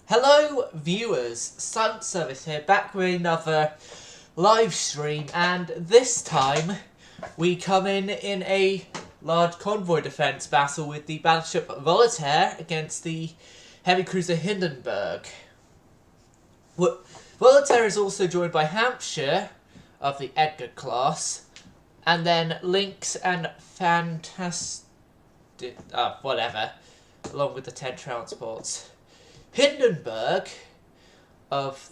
Hello viewers, Silent Service here, back with another live stream, and this time we come in a large convoy defense battle with the battleship Voltaire against the heavy cruiser Hindenburg. Voltaire is also joined by Hampshire of the Edgar class, and then Lynx and whatever, along with the 10 transports. Hindenburg, of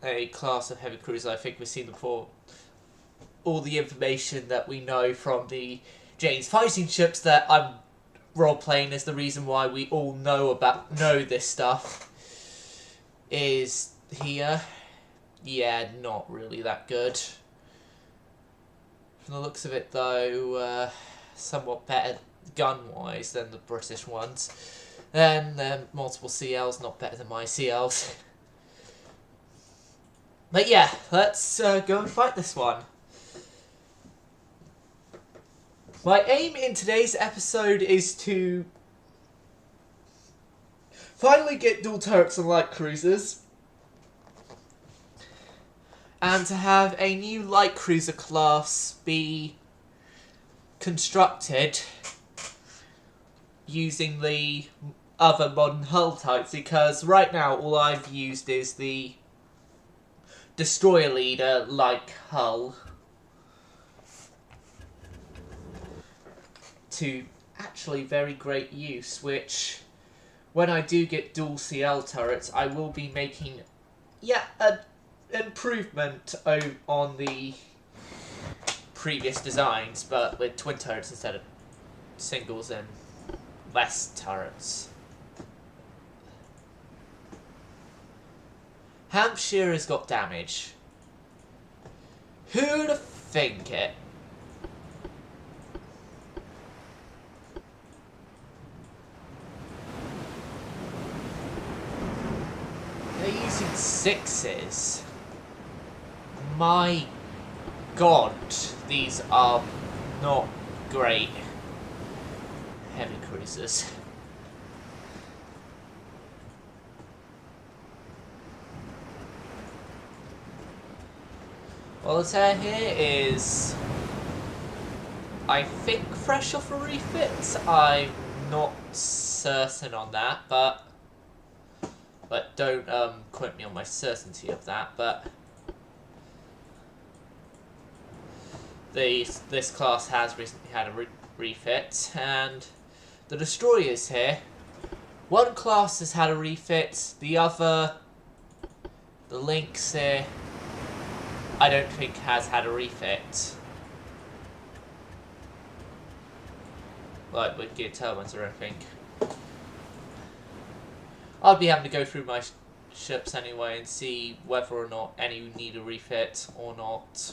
a class of heavy cruiser, I think we've seen before. All the information that we know from the Jane's fighting ships that I'm role-playing is the reason why we all know this stuff is here. Yeah, not really that good. From the looks of it though, somewhat better gun-wise than the British ones. And multiple CLs, not better than my CLs. But yeah, let's go and fight this one. My aim in today's episode is to finally get dual turrets and light cruisers, and to have a new light cruiser class be constructed using the other modern hull types, because right now all I've used is the destroyer leader like hull to actually very great use, which when I do get dual CL turrets I will be making an improvement on the previous designs, but with twin turrets instead of singles and less turrets. Hampshire has got damage. Who'd have think it? They're using 6s. My god, these are not great heavy cruisers. Voltaire here is, I think, fresh off a refit. I'm not certain on that, but don't quote me on my certainty of that. But this class has recently had a refit, and the destroyers here, one class has had a refit, the other, the Lynx here, I don't think has had a refit. Like with geared turbines or anything. I'll be having to go through my ships anyway and see whether or not any need a refit or not.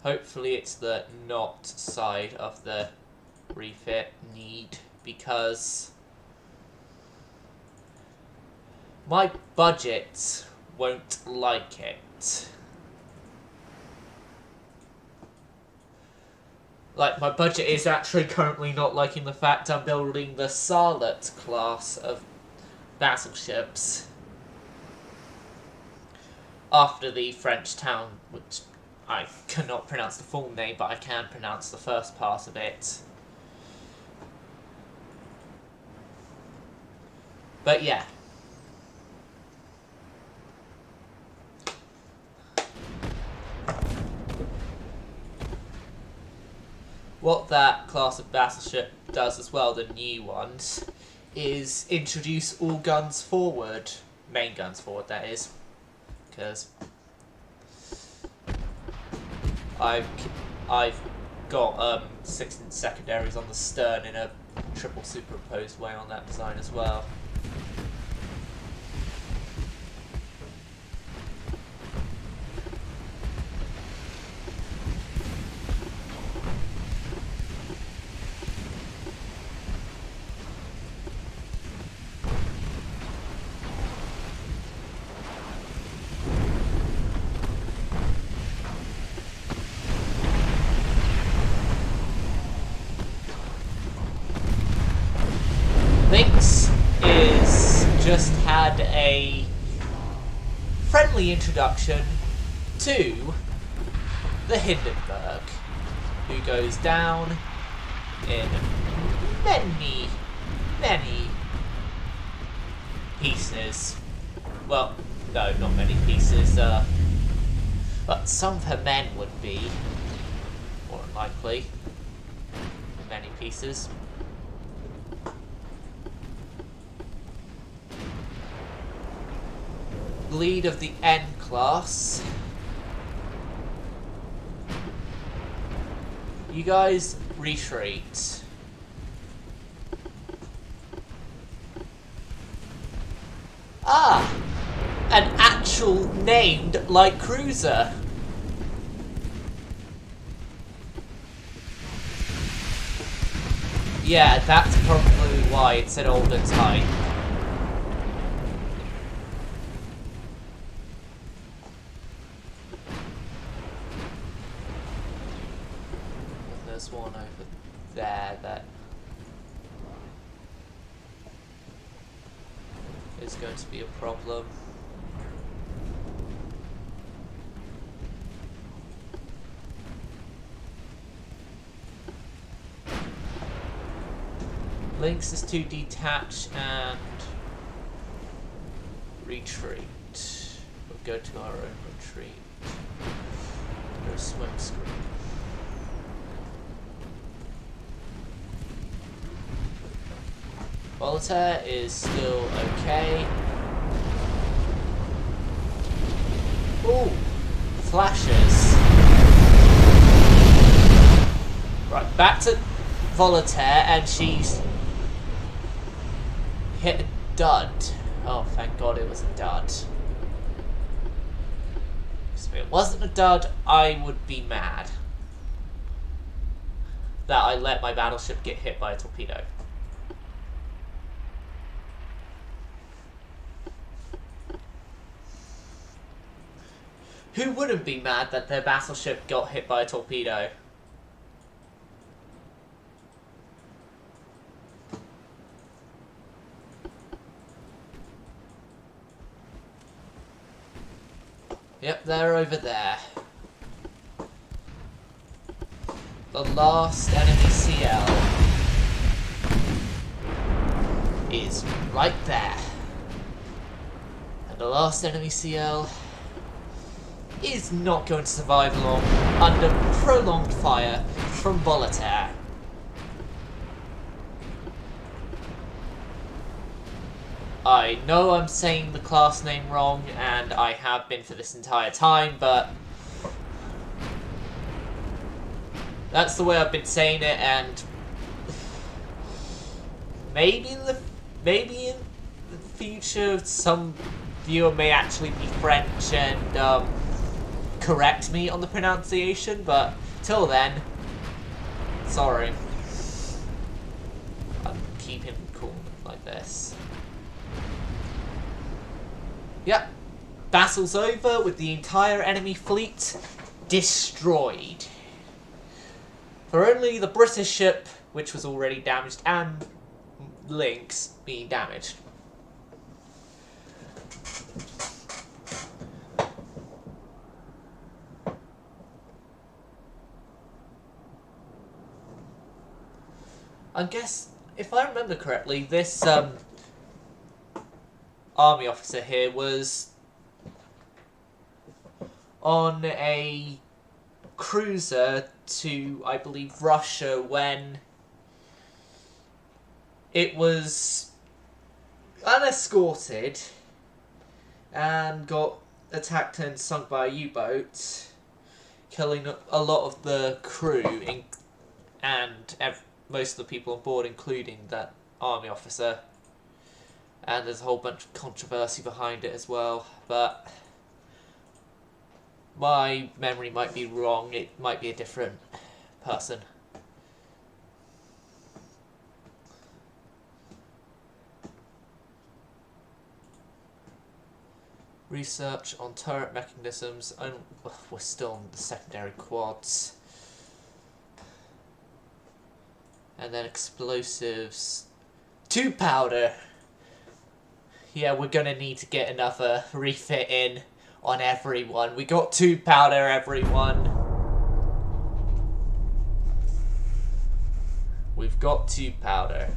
Hopefully it's the not side of the refit need, because my budget won't like it. Like, my budget is actually currently not liking the fact I'm building the Sarlet class of battleships after the French town, which I cannot pronounce the full name, but I can pronounce the first part of it. But yeah. What that class of battleship does as well, the new ones, is introduce all guns forward. Main guns forward, that is. Because I've got 16 secondaries on the stern in a triple superimposed way on that design as well. just had a friendly introduction to the Hindenburg, who goes down in many pieces. Well, no, not many pieces, but some of her men would be, more than likely, many pieces. Lead of the N class. You guys retreat. Ah! An actual named light cruiser. Yeah, that's probably why it's an older type. There's one over there that is going to be a problem. Links is to detach and retreat. We'll go to our own retreat. Go to smoke screen. Voltaire is still okay. Ooh, flashes. Right, back to Voltaire, and she's hit a dud. Oh, thank God it was a dud. If it wasn't a dud, I would be mad that I let my battleship get hit by a torpedo. Who wouldn't be mad that their battleship got hit by a torpedo? Yep, they're over there. The last enemy CL is right there. And the last enemy CL is not going to survive long under prolonged fire from Voltaire. I know I'm saying the class name wrong, and I have been for this entire time, but that's the way I've been saying it, and maybe in the future some viewer may actually be French and correct me on the pronunciation, but till then, sorry. I'm keeping cool like this. Yep, battle's over with the entire enemy fleet destroyed. For only the British ship, which was already damaged, and Lynx being damaged. I guess, if I remember correctly, this army officer here was on a cruiser to, I believe, Russia when it was unescorted and got attacked and sunk by a U-boat, killing a lot of the crew and most of the people on board, including that army officer. And there's a whole bunch of controversy behind it as well, but my memory might be wrong. It might be a different person. Research on turret mechanisms. We're still on the secondary quads. And then explosives. 2 powder. Yeah, we're gonna need to get another refit in on everyone. We got 2 powder, everyone. We've got 2 powder.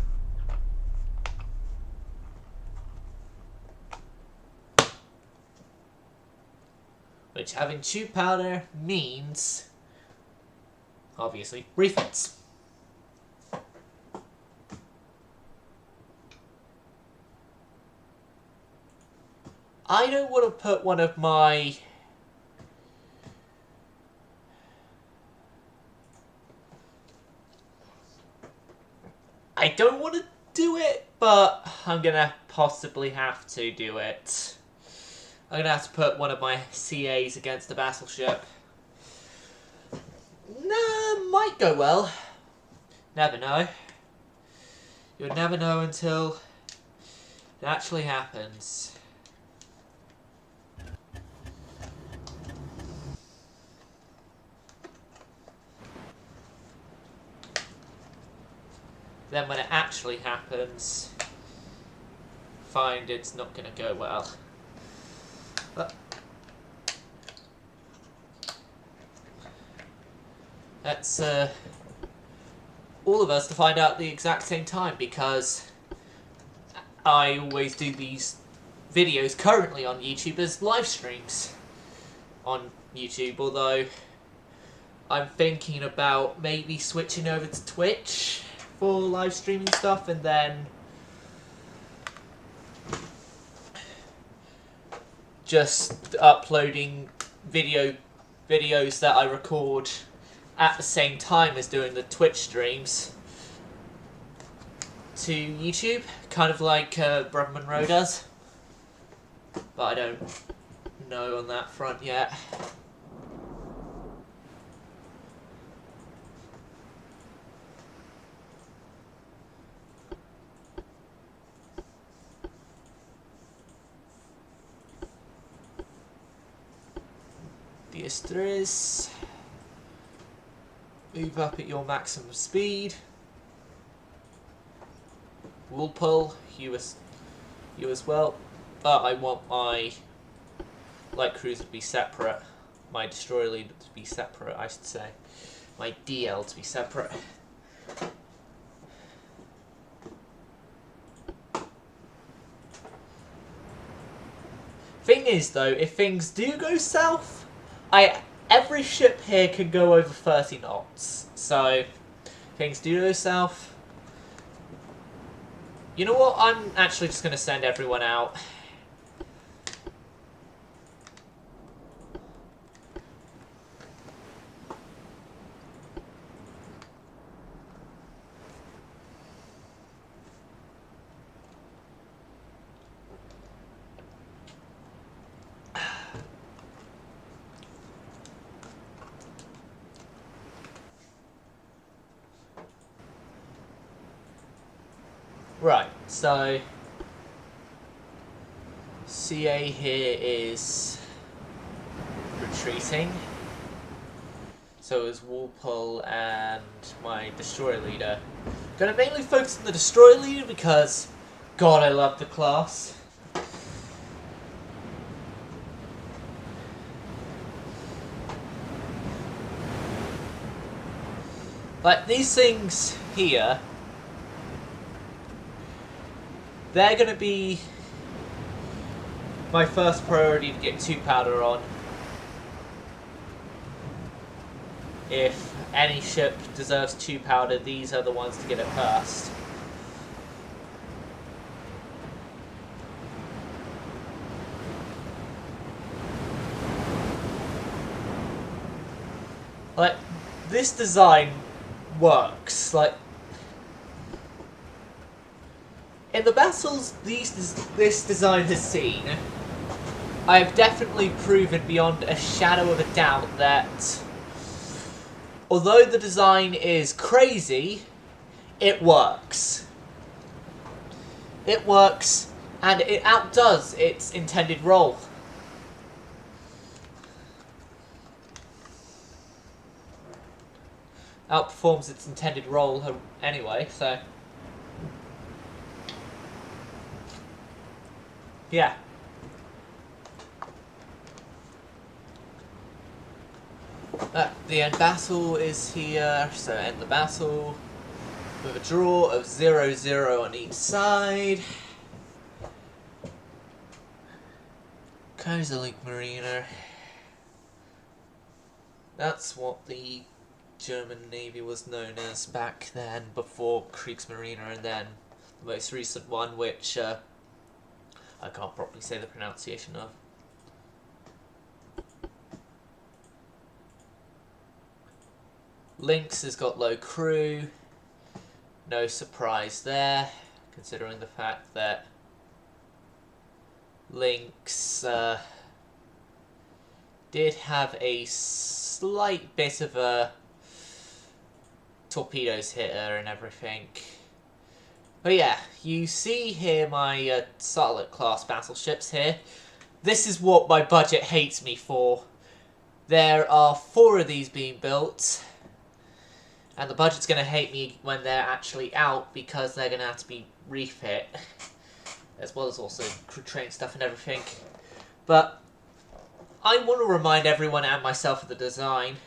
Which, having 2 powder means, obviously, refits. I don't want to put one of my... I don't want to do it, but I'm going to possibly have to do it. I'm going to have to put one of my CAs against the battleship. Nah, might go well. Never know. You'll never know until it actually happens. Then when it actually happens, find it's not going to go well. But that's all of us to find out at the exact same time, because I always do these videos currently on YouTube as live streams on YouTube, although I'm thinking about maybe switching over to Twitch for live streaming stuff, and then just uploading videos that I record at the same time as doing the Twitch streams to YouTube, kind of like Brother Monroe does, but I don't know on that front yet. Diestres. Move up at your maximum speed. Woolpull, you as well. But I want my light cruiser to be separate. My destroyer leader to be separate, I should say. My DL to be separate. Thing is though, if things do go south, every ship here can go over 30 knots, so if things do go south, you know what, I'm actually just going to send everyone out. Right, so CA here is retreating. So is Woolpull and my destroyer leader. Gonna mainly focus on the destroyer leader because, God, I love the class. Like, these things here, they're going to be my first priority to get 2 powder on. If any ship deserves 2 powder, these are the ones to get it first. Like, this design works. Like, in the battles this design has seen, I have definitely proven beyond a shadow of a doubt that although the design is crazy, it works. It works, and it outdoes its intended role. Outperforms its intended role anyway, so... Yeah. The end battle is here, so end the battle with a draw of 0-0 on each side. Kaiserling Mariner. That's what the German Navy was known as back then, before Kriegsmarine, and then the most recent one, which I can't properly say the pronunciation of. Lynx has got low crew. No surprise there, considering the fact that Lynx did have a slight bit of a torpedoes hitter and everything. But yeah, you see here my Starlet class battleships here. This is what my budget hates me for. There are 4 of these being built, and the budget's going to hate me when they're actually out, because they're going to have to be refit, as well as also crew train stuff and everything. But I want to remind everyone and myself of the design,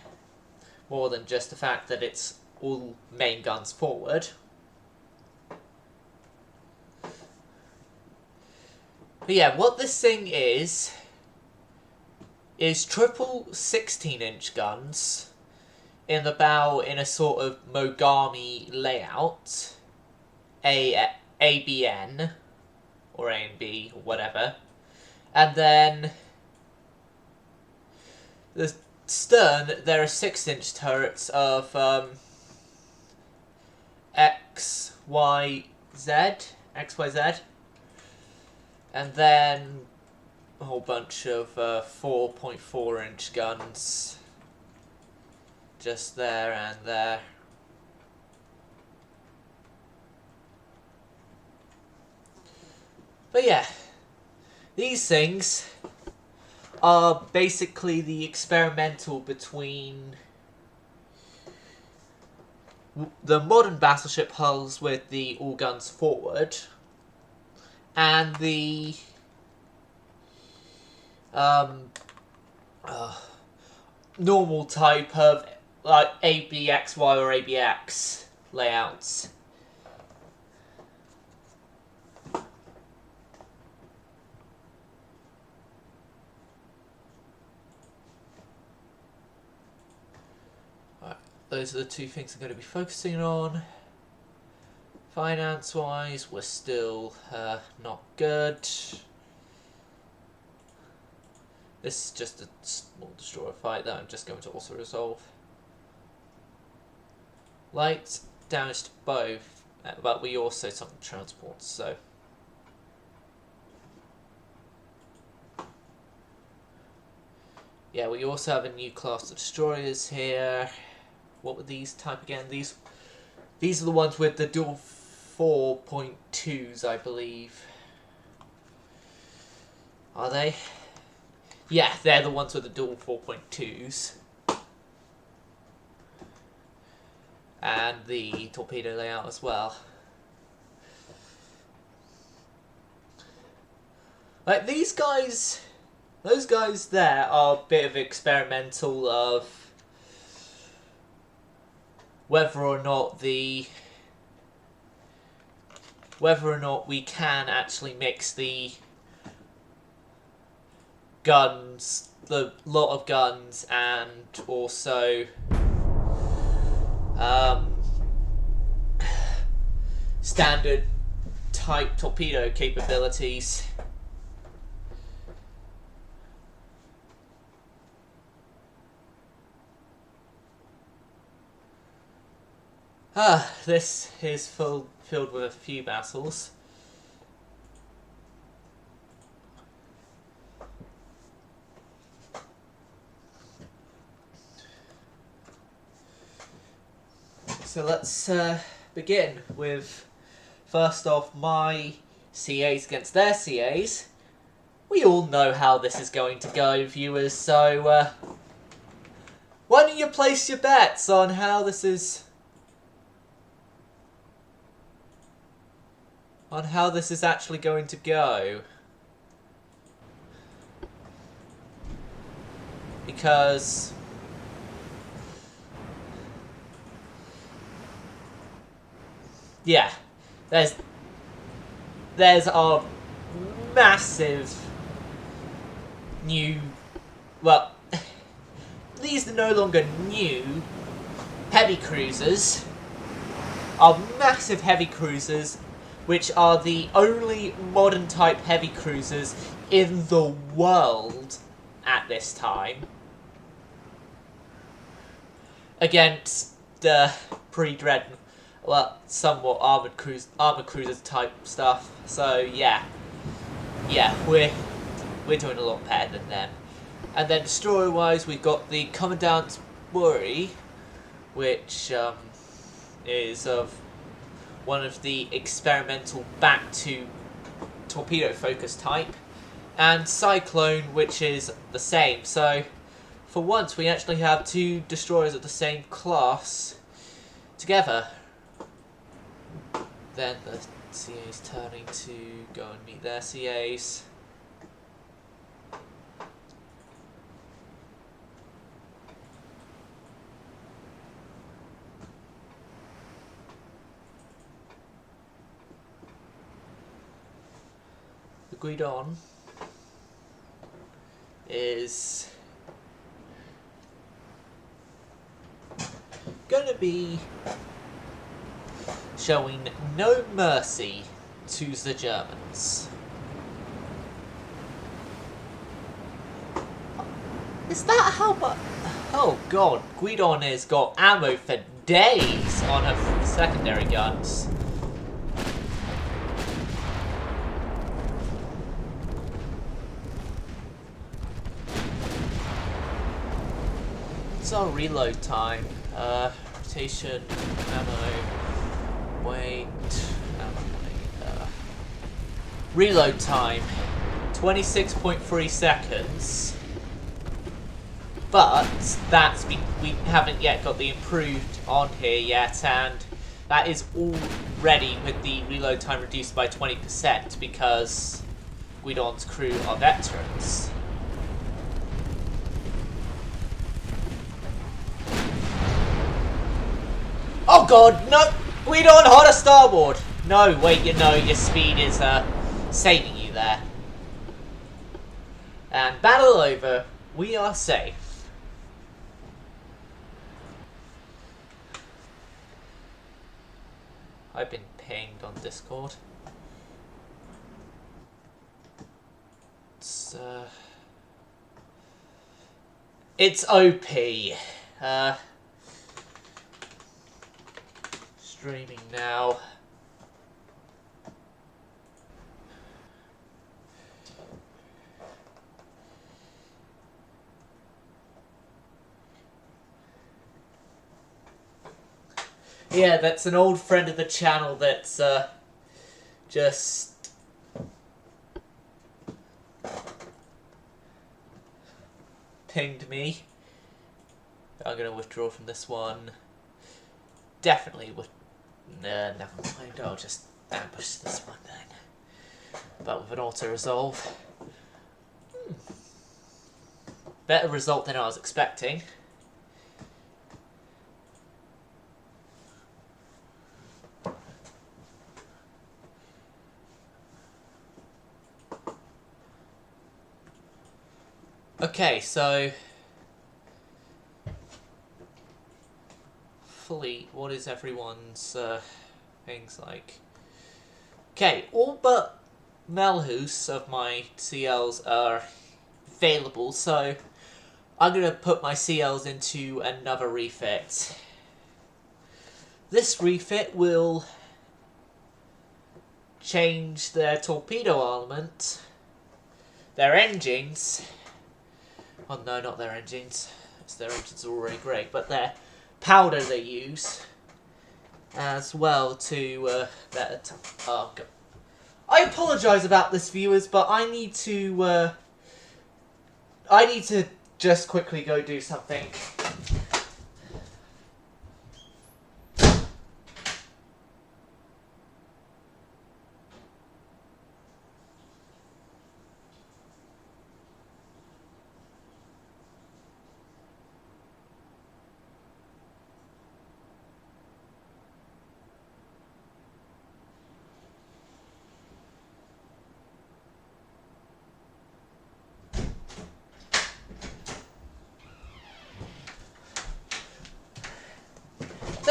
more than just the fact that it's all main guns forward. But yeah, what this thing is triple 16-inch guns in the bow in a sort of Mogami layout, ABN, or A and B, or whatever, and then the stern, there are 6-inch turrets of XYZ, and then a whole bunch of 4.4-inch guns just there and there. But yeah, these things are basically the experimental between the modern battleship hulls with the all guns forward and the normal type of like ABXY or ABX layouts. Right, those are the 2 things I'm going to be focusing on. Finance-wise, we're still not good. This is just a small destroyer fight that I'm just going to also resolve. Light damage to both, but we also sunk the transports, so. Yeah, we also have a new class of destroyers here. What were these type again? These are the ones with the dual 4.2s, I believe. Are they? Yeah, they're the ones with the dual 4.2s. And the torpedo layout as well. Like, these guys, those guys there are a bit of experimental of whether or not we can actually mix the guns, the lot of guns, and also standard type torpedo capabilities. This is filled with a few battles. So let's begin with, first off, my CAs against their CAs. We all know how this is going to go, viewers, so why don't you place your bets on how this is actually going to go. because yeah, there's our massive new, well, these are no longer new heavy cruisers, are massive heavy cruisers, which are the only modern type heavy cruisers in the world at this time, against the pre-Dreadnought, well, somewhat armored cruisers type stuff. So yeah, we're doing a lot better than them. And then destroyer-wise, we've got the Commandant's Bury, which is of one of the experimental back to torpedo focus type, and Cyclone, which is the same. So for once we actually have two destroyers of the same class together. Then the CA's turning to go and meet their CAs. The Guidon is going to be showing no mercy to the Germans. Is that how much? Oh god, Guidon has got ammo for days on her secondary guns. What's our reload time? Rotation, ammo, weight, reload time, 26.3 seconds. But that's we haven't yet got the improved on here yet, and that is already with the reload time reduced by 20% because Guidon's crew are veterans. Oh god, no! Guidon, hard a starboard! No, wait, you know, your speed is saving you there. And battle over, we are safe. I've been pinged on Discord. It's OP. Streaming now. Yeah, that's an old friend of the channel that's just pinged me. I'm gonna withdraw from this one. Definitely would. Never mind. I'll just ambush this one then. But with an auto resolve. Better result than I was expecting. Okay, so fleet, what is everyone's things like? Okay, all but Melhus of my CLs are available, so I'm going to put my CLs into another refit. This refit will change their torpedo armament, their engines. Oh no, not their engines. Their engines are already great, but their powder they use as well to better. Oh god! I apologise about this, viewers, but I need to just quickly go do something.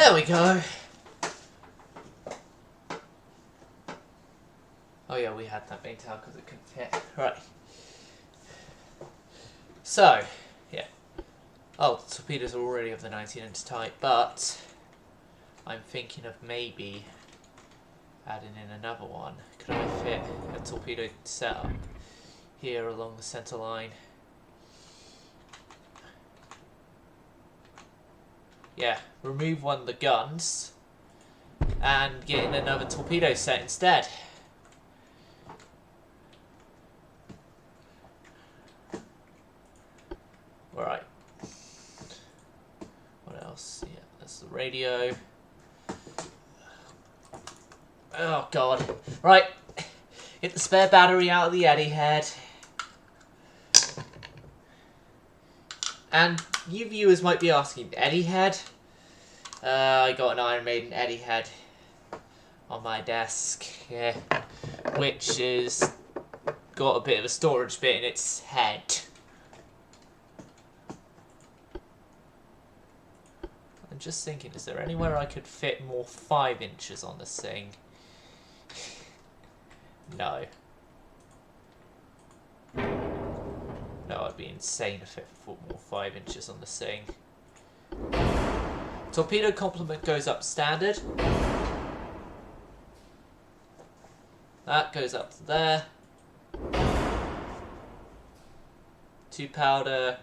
There we go. Oh yeah, we had that main tower because it couldn't fit. Right. So, yeah. Oh, the torpedoes are already of the 19-inch type, but I'm thinking of maybe adding in another one. Could I fit a torpedo setup here along the centre line? Yeah, remove one of the guns and get in another torpedo set instead. Alright. What else? Yeah, that's the radio. Oh god. Right. Get the spare battery out of the Eddie head. And you viewers might be asking, Eddie head? I got an Iron Maiden Eddie head on my desk, yeah, which is got a bit of a storage bit in its head. I'm just thinking, is there anywhere I could fit more 5 inches on this thing? No. No, it'd be insane if it put more 5 inches on this thing. Torpedo complement goes up standard. That goes up to there. 2 powder.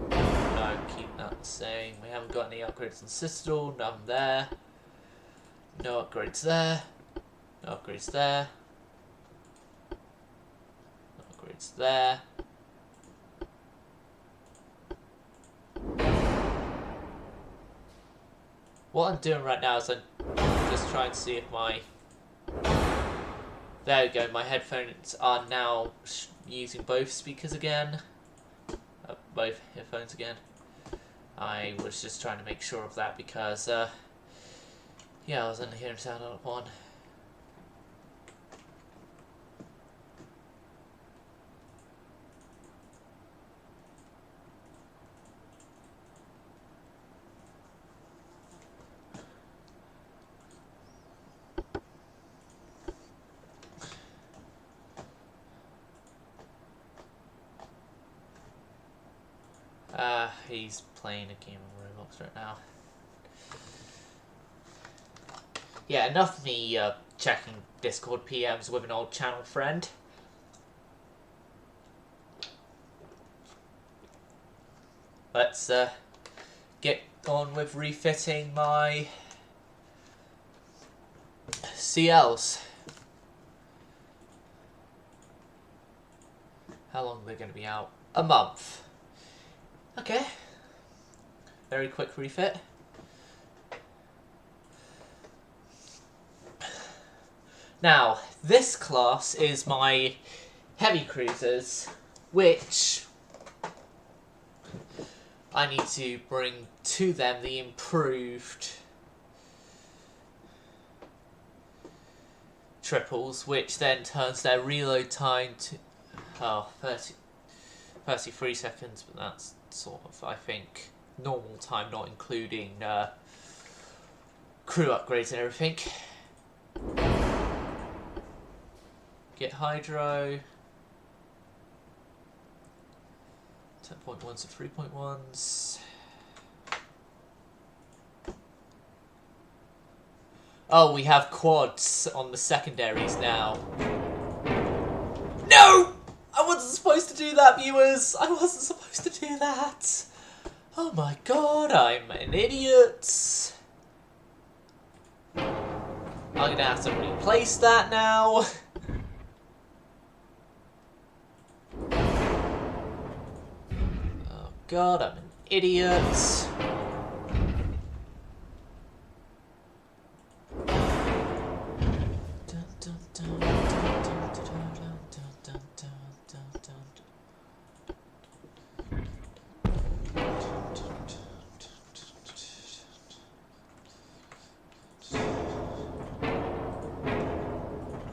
No, keep that the same. We haven't got any upgrades on Citadel, none there. No upgrades there. No upgrades there. No upgrades there. What I'm doing right now is I'm just trying to see if my... There we go, my headphones are now using both speakers again. Both headphones again. I was just trying to make sure of that because, yeah, I was only hearing sound out of one. He's playing a game of Roblox right now. Yeah, enough of me checking Discord PMs with an old channel friend. Let's get on with refitting my CLs. How long are they going to be out? A month. Okay. Very quick refit. Now, this class is my heavy cruisers, which I need to bring to them the improved triples, which then turns their reload time to 33 seconds, but that's sort of, I think, normal time, not including crew upgrades and everything. Get hydro. 10.1s to 3.1s. Oh, we have quads on the secondaries now. No! I wasn't supposed to do that, viewers! I wasn't supposed to do that! Oh my god, I'm an idiot! I'm gonna have to replace that now. Oh god, I'm an idiot.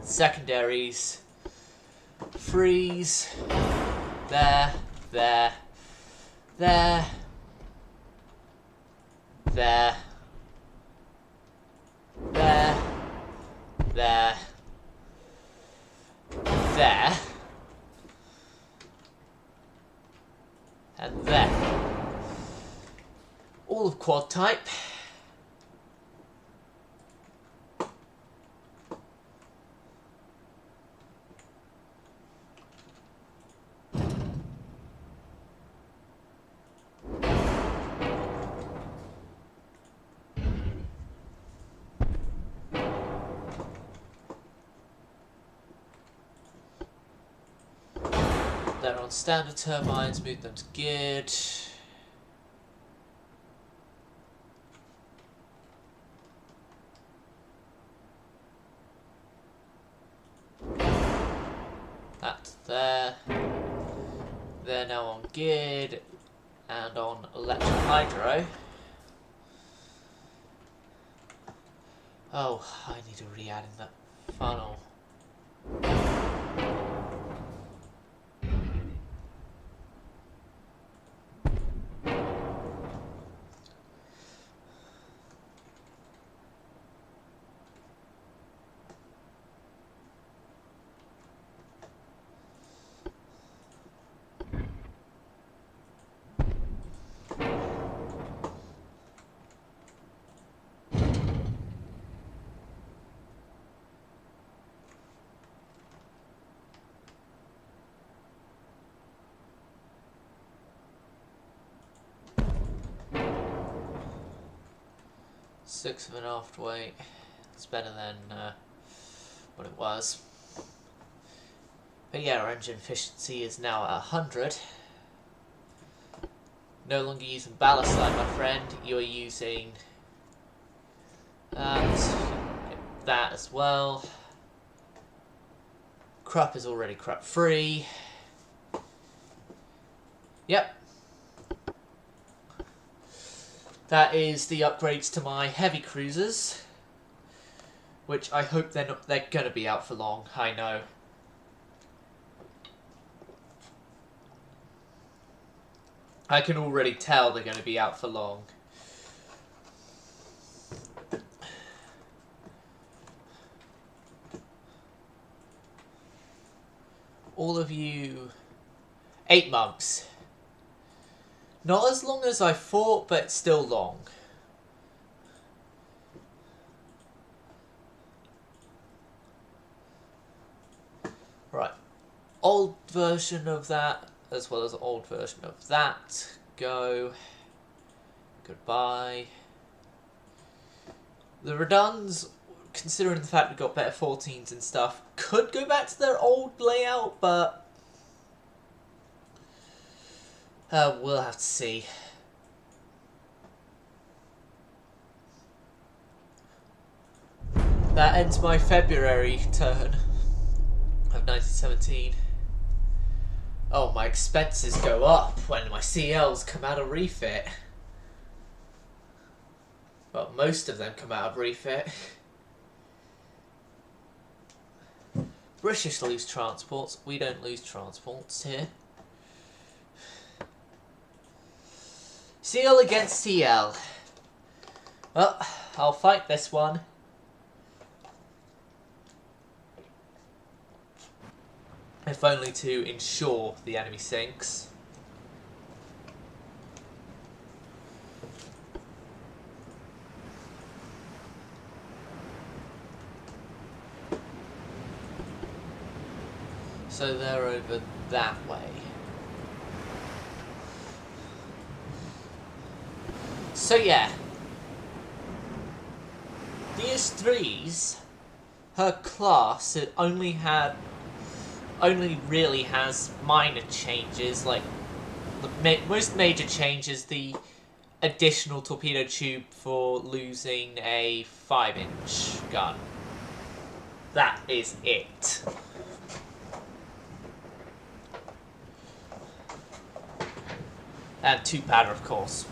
Secondaries freeze. There, there, there, there, there, there, there, and there. All of quad type. They're on standard turbines, move them to geared. That's there. They're now on geared and on electric hydro. Oh, I need to re-add in that funnel. Six of an aft weight. It's better than what it was. But yeah, our engine efficiency is now at 100. No longer using ballast line, my friend. You're using that as well. Crap is already crap free. Yep. That is the upgrades to my heavy cruisers, which I hope they're going to be out for long. I know. I can already tell they're going to be out for long. All of you, 8 months. Not as long as I thought, but still long. Right. Old version of that, as well as old version of that. Go. Goodbye. The Reduns, considering the fact we got better 14s and stuff, could go back to their old layout, but we'll have to see. That ends my February turn of 1917. Oh, my expenses go up when my CLs come out of refit. Well, most of them come out of refit. British lose transports. We don't lose transports here. CL against CL. Well, I'll fight this one. If only to ensure the enemy sinks. So they're over that way. So yeah, the S3s, her class, it only really has minor changes. Like the most major change is the additional torpedo tube for losing a 5-inch gun. That is it. And 2 powder, of course.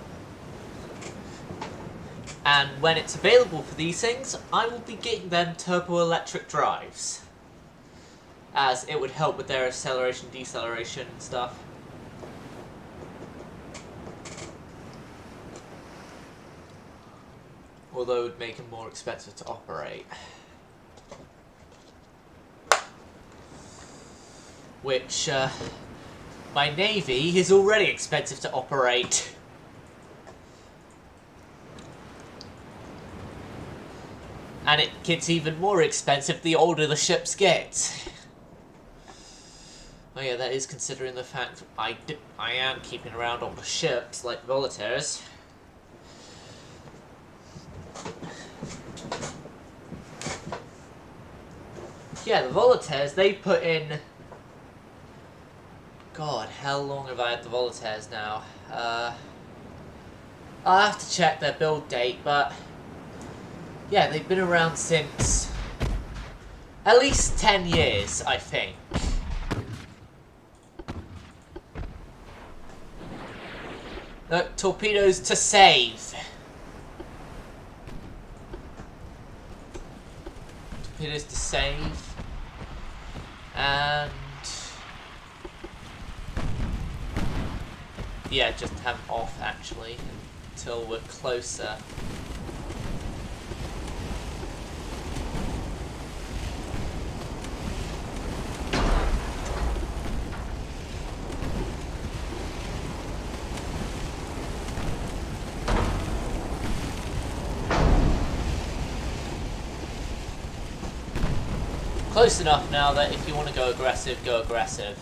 And when it's available for these things, I will be getting them turbo-electric drives. as it would help with their acceleration, deceleration and stuff. Although it would make them more expensive to operate. Which, my Navy is already expensive to operate. And it gets even more expensive the older the ships get. Oh yeah, that is considering the fact I am keeping around older ships like Volataires. Yeah, the Volataires, they put in... God, how long have I had the Volataires now? I'll have to check their build date, but... Yeah, they've been around since... at least 10 years, I think. No, torpedoes to save. Torpedoes to save. And... yeah, just have them off, actually, until we're closer. Close enough now that if you want to go aggressive, go aggressive.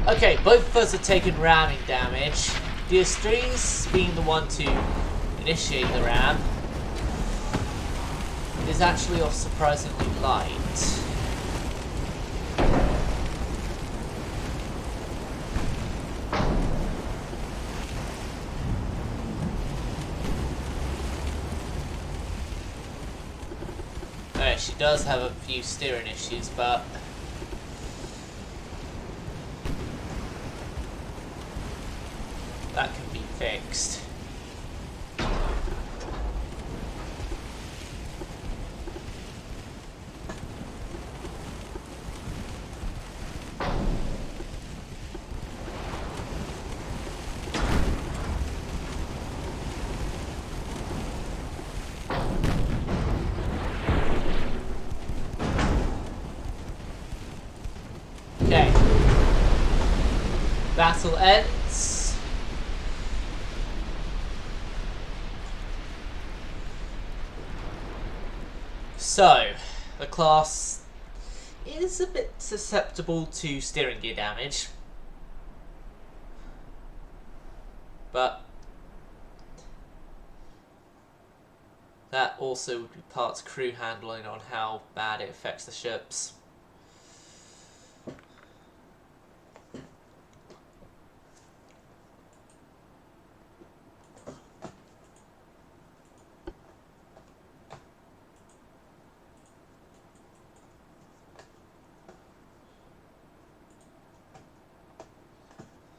Okay, both of us have taken ramming damage. DS3's being the one to initiate the ram is actually off surprisingly light. She does have a few steering issues, but that can be fixed. Okay. Battle ends. So, the class is a bit susceptible to steering gear damage. But that also would be parts crew handling on how bad it affects the ships.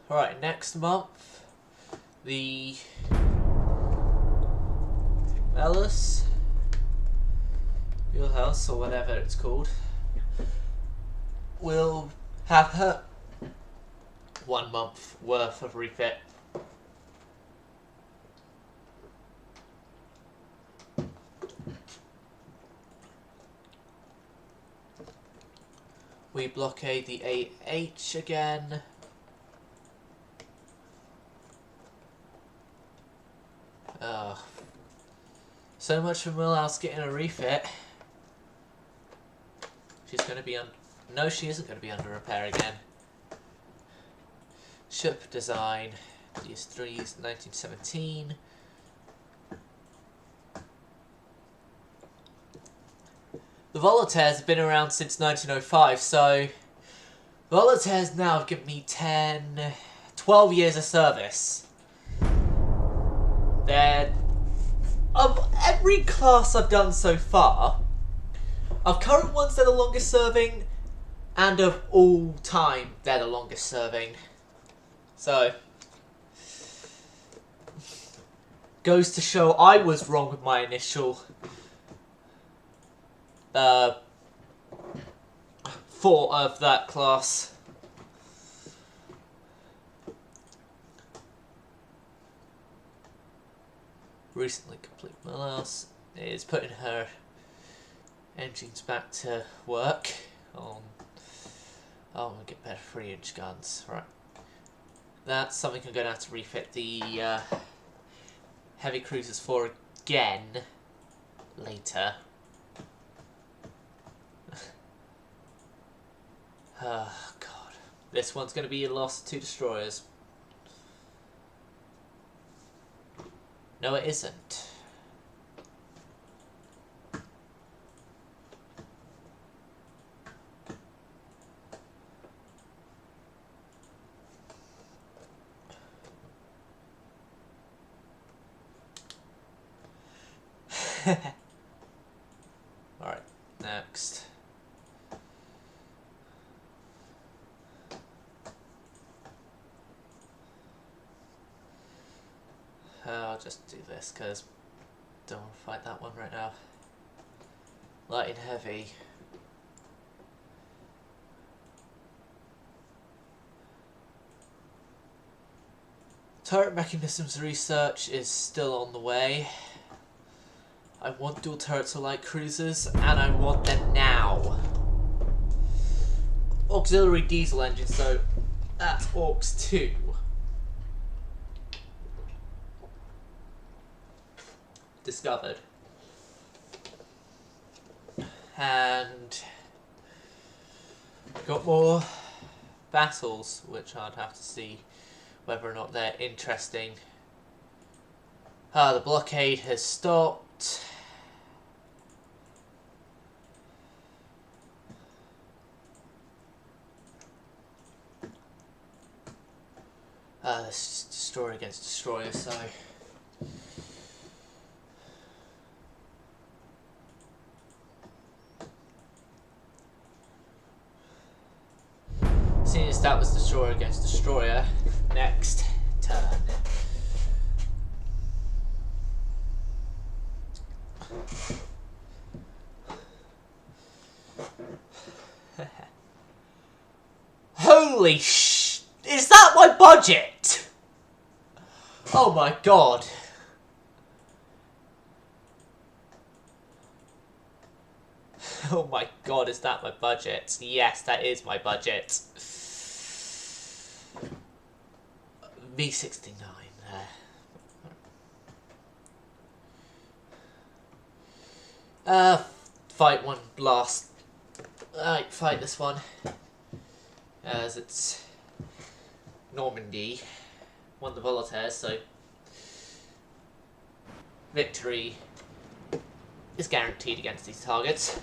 Alright, next month, the Melus, Wheelhouse, or whatever it's called, will have her 1 month worth of refit. We blockade the AH again. So much for Millhouse getting a refit. She's going to be no, she isn't going to be under repair again. Ship design. DS3's 1917. The Volataires have been around since 1905, so the Volataires now have given me 12 years of service. They're... of every class I've done so far, of current ones that are longest serving, And of all time, they're the longest serving. So, goes to show I was wrong with my initial thought of that class. Recently complete. Milos is putting her engines back to work on. Oh, I'm gonna get better 3-inch guns. Right. That's something I'm gonna have to refit the heavy cruisers for again later. Oh god. This one's gonna be a loss to destroyers. No, it isn't. Alright, next. I'll just do this because I don't want to fight that one right now. Light and heavy. Turret mechanisms research is still on the way. I want dual turrets for light cruisers, and I want them now. Auxiliary diesel engines, so that's AUX 2. Discovered. And got more battles, which I'd have to see whether or not they're interesting. The blockade has stopped. This is destroyer against destroyer, so seeing as that was destroyer against destroyer, next turn. Holy sh! Is that my budget? Oh my god. Oh my god, is that my budget? Yes, that is my budget. V69 there. Fight one last. Alright, fight this one. As it's Normandy. Won the Volataires, so victory is guaranteed against these targets.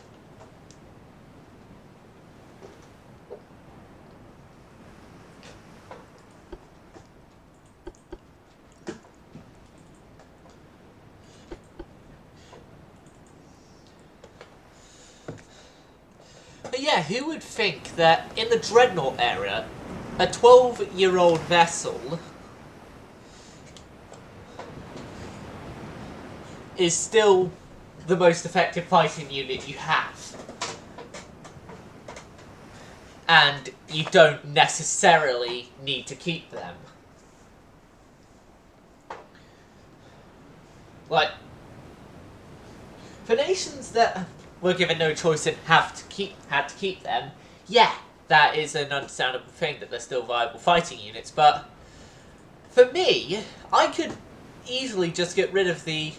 But yeah, who would think that in the Dreadnought era, a 12-year-old vessel is still the most effective fighting unit you have. And you don't necessarily need to keep them. Like, for nations that were given no choice and had to keep them, yeah, that is an understandable thing that they're still viable fighting units, but for me, I could easily just get rid of the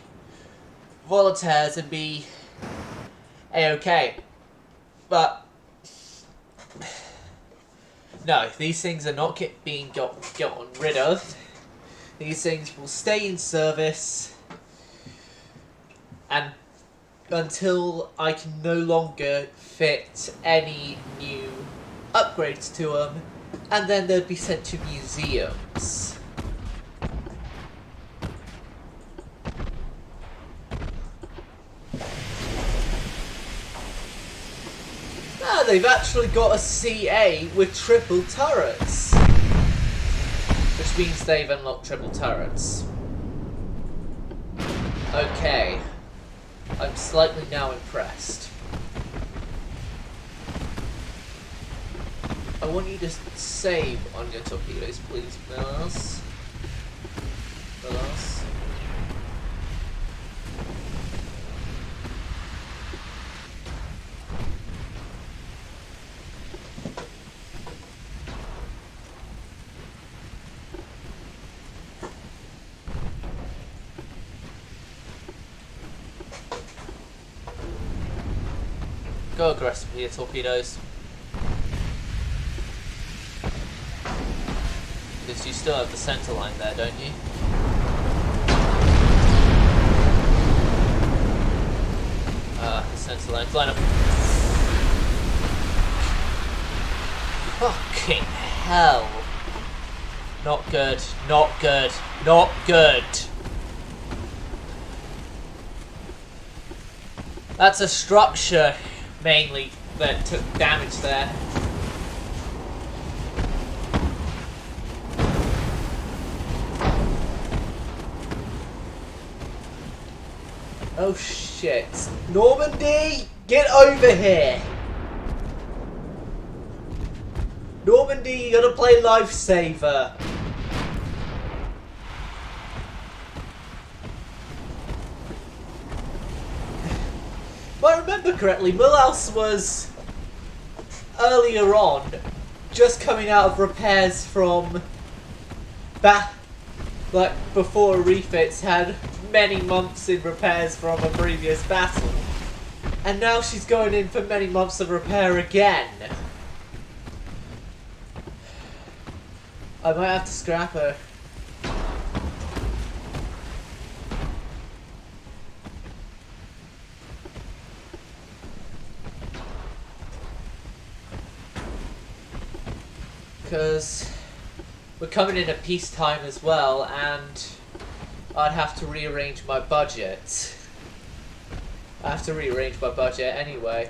Volataires and be A-okay. But no, these things are not being gotten rid of. These things will stay in service and until I can no longer fit any new upgrades to them, and then they'd be sent to museums. they've actually got a CA with triple turrets. Which means they've unlocked triple turrets. Okay. I'm slightly now impressed. I want you to save on your torpedoes, please, Milas. Milas. Go aggressive with your torpedoes. Because you still have the center line there, don't you? Center line. Line up. Fucking hell. Not good. Not good. Not good. That's a structure, mainly, that took damage there. Oh shit. Normandy, get over here! Normandy, you gotta play Lifesaver. If I remember correctly, Milas was earlier on just coming out of repairs from like before refits, had many months in repairs from a previous battle, and now she's going in for many months of repair again. I might have to scrap her. Because we're coming in at peacetime as well, and I'd have to rearrange my budget. I have to rearrange my budget anyway.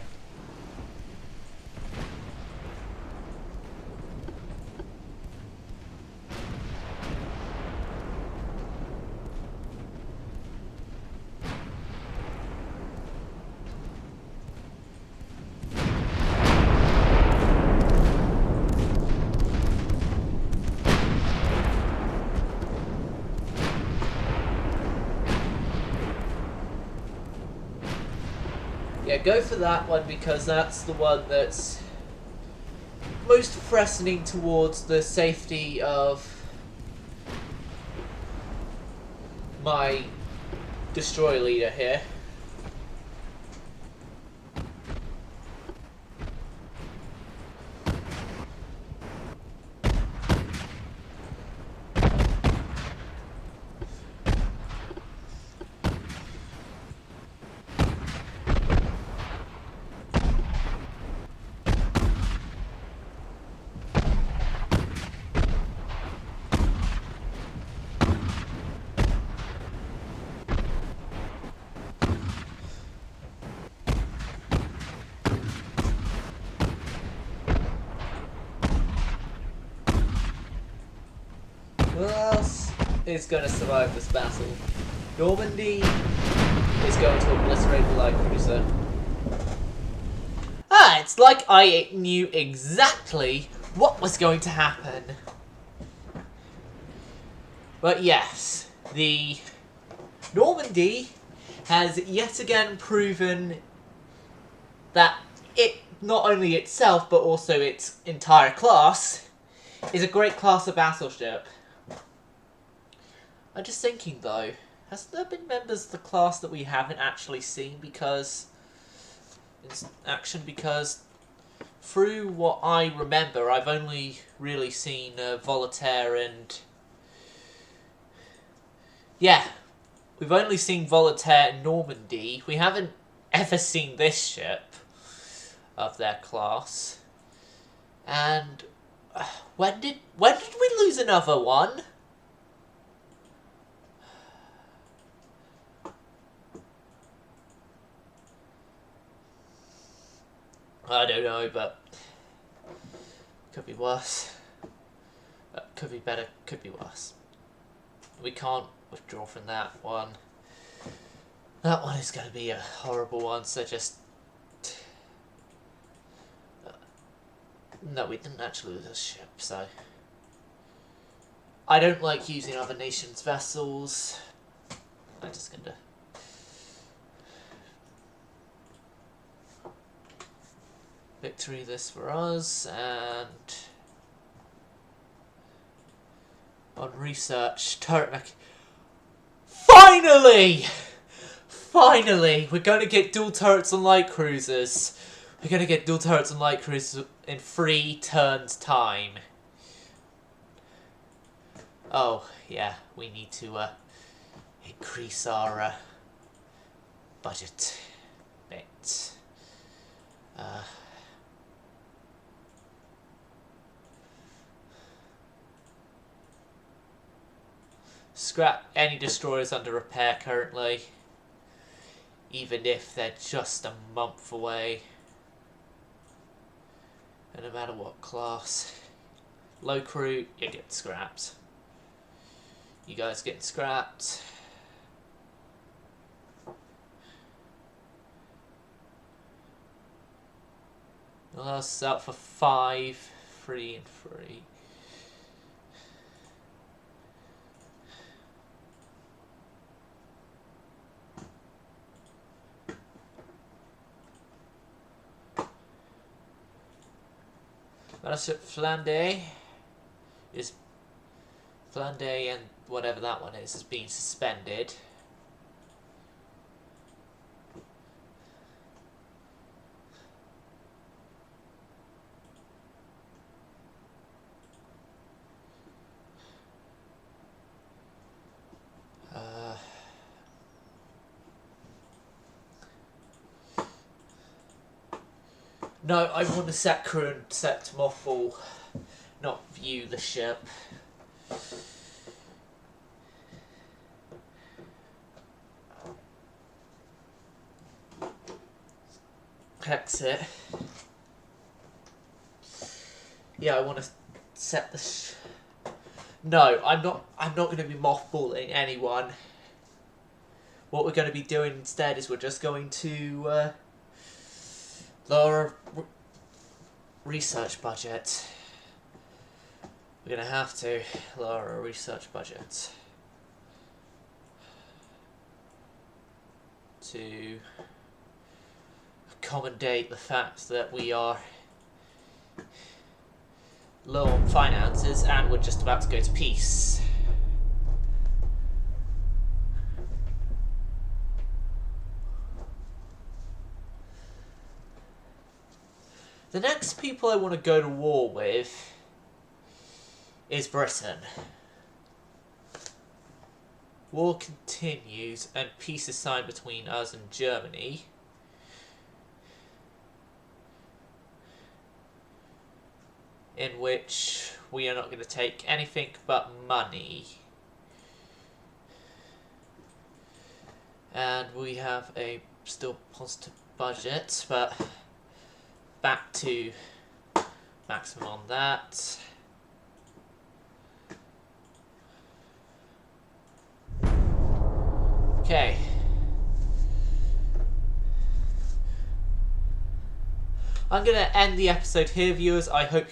Yeah, go for that one because that's the one that's most pressing towards the safety of my destroyer leader here. Who else is going to survive this battle? Normandy is going to obliterate the light cruiser. Ah, it's like I knew exactly what was going to happen. But yes, the Normandy has yet again proven that it, not only itself, but also its entire class, is a great class of battleship. I'm just thinking though, has there been members of the class that we haven't actually seen because in action? Because through what I remember, I've only really seen Voltaire and... yeah, we've only seen Voltaire and Normandy. We haven't ever seen this ship of their class. And when did we lose another one? I don't know, but could be worse. Could be better, could be worse. We can't withdraw from that one. That one is going to be a horrible one, so just... No, we didn't actually lose a ship, so... I don't like using other nations' vessels. I'm just going to... Victory this for us, and... On research, turret mech... Finally! Finally! We're going to get dual turrets on light cruisers. We're going to get dual turrets on light cruisers in 3 turns' time. Oh, yeah, we need to increase our budget a bit. Scrap any destroyers under repair currently, even if they're just a month away. And no matter what class. Low crew, you get scrapped. You guys getting scrapped. Us out for 5, 3 and 3. Battleship Flandre is Flandre and whatever that one is being suspended. No, I want to set crew and set mothball, not view the ship. Exit. Yeah, I want to set the. No, I'm not. I'm not going to be mothballing anyone. What we're going to be doing instead is we're just going to lower research budget. We're going to have to lower our research budget to accommodate the fact that we are low on finances and we're just about to go to peace. The next people I want to go to war with is Britain. War continues and peace is signed between us and Germany. In which we are not going to take anything but money. And we have a still positive budget, but back to maximum on that. Okay. I'm going to end the episode here, viewers. I hope you